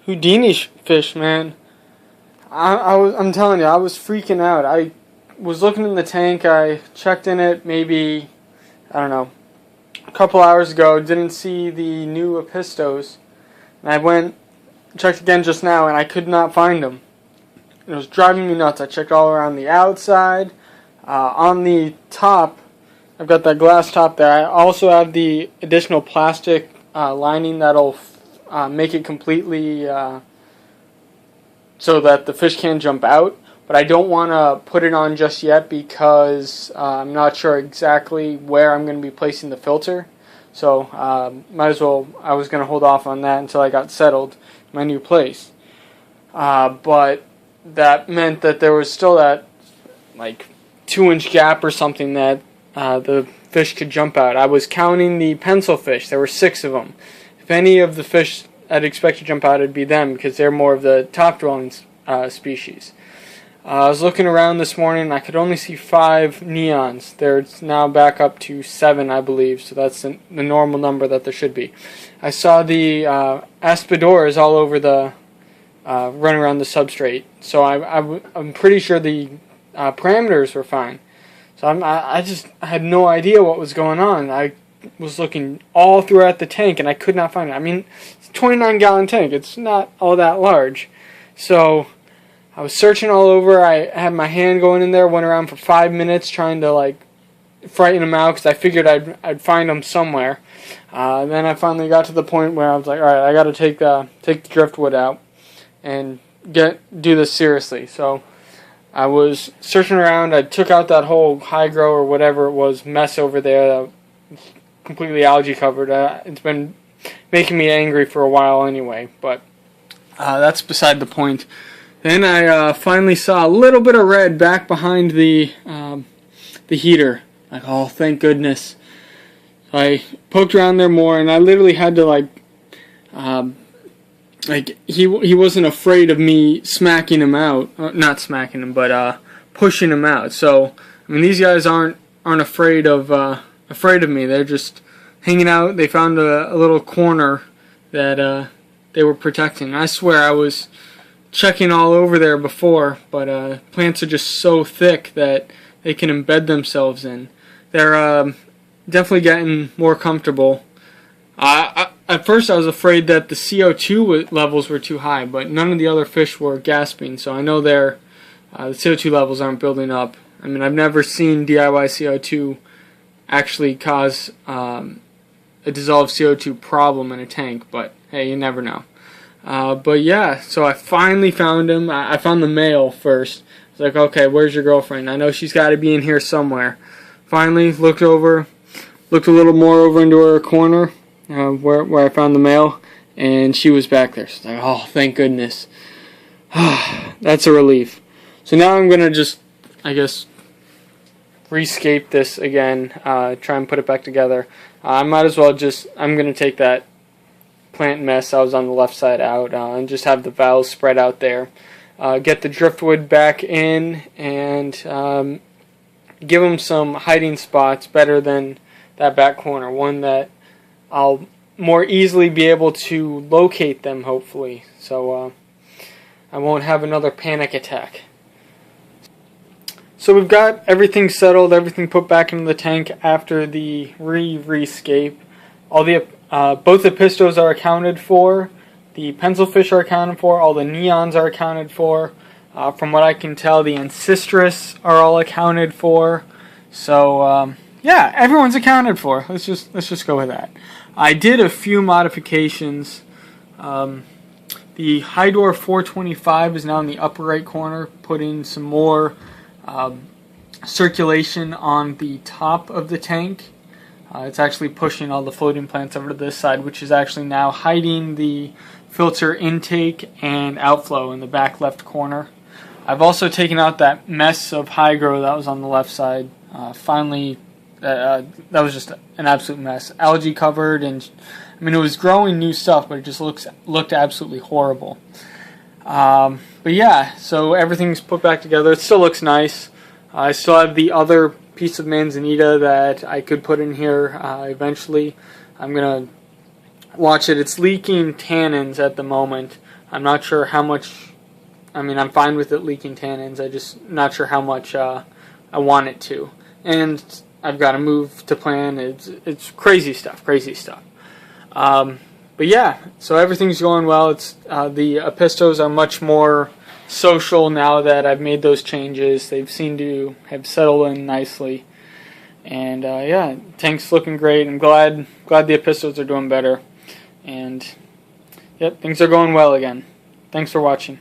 Houdini fish, man. I'm telling you, I was freaking out. I was looking in the tank. I checked in it maybe, I don't know, a couple hours ago. Didn't see the new apistos. And I went, checked again just now, and I could not find them. It was driving me nuts. I checked all around the outside. On the top, I've got that glass top there. I also have the additional plastic lining that'll make it completely so that the fish can't jump out. But I don't want to put it on just yet because I'm not sure exactly where I'm going to be placing the filter. So might as well, I was going to hold off on that until I got settled in my new place. But that meant that there was still that like 2-inch gap or something that the fish could jump out. I was counting the pencil fish. There were 6 of them. If any of the fish I'd expect to jump out, it'd be them because they're more of the top-dwelling species. I was looking around this morning. I could only see 5 neons. They're now back up to 7, I believe, so that's the normal number that there should be. I saw the aspidoras all over the run around the substrate, so I'm pretty sure the parameters were fine. So I had no idea what was going on. I was looking all throughout the tank and I could not find it. I mean, it's a 29-gallon tank. It's not all that large. So I was searching all over. I had my hand going in there, went around for 5 minutes trying to like frighten them out because I figured I'd find them somewhere. Then I finally got to the point where I was like, all right, I got to take the driftwood out and do this seriously. So I was searching around. I took out that whole hydro or whatever it was mess over there, completely algae covered. It's been making me angry for a while anyway, but that's beside the point. Then I finally saw a little bit of red back behind the heater. Like, oh, thank goodness. I poked around there more, and I literally had to he wasn't afraid of me smacking him out. Not smacking him, but pushing him out. So I mean, these guys aren't afraid of me. They're just hanging out. They found a little corner that they were protecting. I swear I was checking all over there before, but plants are just so thick that they can embed themselves in. They're definitely getting more comfortable. At first I was afraid that the CO2 levels were too high, but none of the other fish were gasping, so I know the CO2 levels aren't building up. I mean, I've never seen DIY CO2 actually cause a dissolved CO2 problem in a tank, but hey, you never know. But yeah, so I finally found him. I found the male first. I was like, okay, where's your girlfriend? I know she's got to be in here somewhere. Finally looked a little more over into her corner where I found the male, and she was back there. So I was like, oh, thank goodness. That's a relief. So now I'm going to just, I guess, RErescape this again, try and put it back together. I might as well I'm going to take that plant mess that was on the left side out and just have the valves spread out there. Get the driftwood back in and give them some hiding spots better than that back corner. One that I'll more easily be able to locate them, hopefully. So I won't have another panic attack. So we've got everything settled, everything put back into the tank after the RErescape. All the both the pistos are accounted for, the pencilfish are accounted for, all the neons are accounted for. From what I can tell, the ancestris are all accounted for. So yeah, everyone's accounted for. Let's just go with that. I did a few modifications. The Hydor 425 is now in the upper right corner, putting some more circulation on the top of the tank. It's actually pushing all the floating plants over to this side, which is actually now hiding the filter intake and outflow in the back left corner. I've also taken out that mess of hydro that was on the left side. Finally, that was just an absolute mess. Algae covered, and I mean, it was growing new stuff, but it just looked absolutely horrible. But yeah, so everything's put back together. It still looks nice. I still have the other piece of manzanita that I could put in here eventually. I'm going to watch it. It's leaking tannins at the moment. I'm not sure how much. I mean, I'm fine with it leaking tannins. I just not sure how much I want it to. And I've got to move to plan. It's crazy stuff. Crazy stuff. But yeah, so everything's going well. It's the apistos are much more social now that I've made those changes. They've seemed to have settled in nicely. And yeah, tank's looking great. I'm glad the apistos are doing better. And yep, things are going well again. Thanks for watching.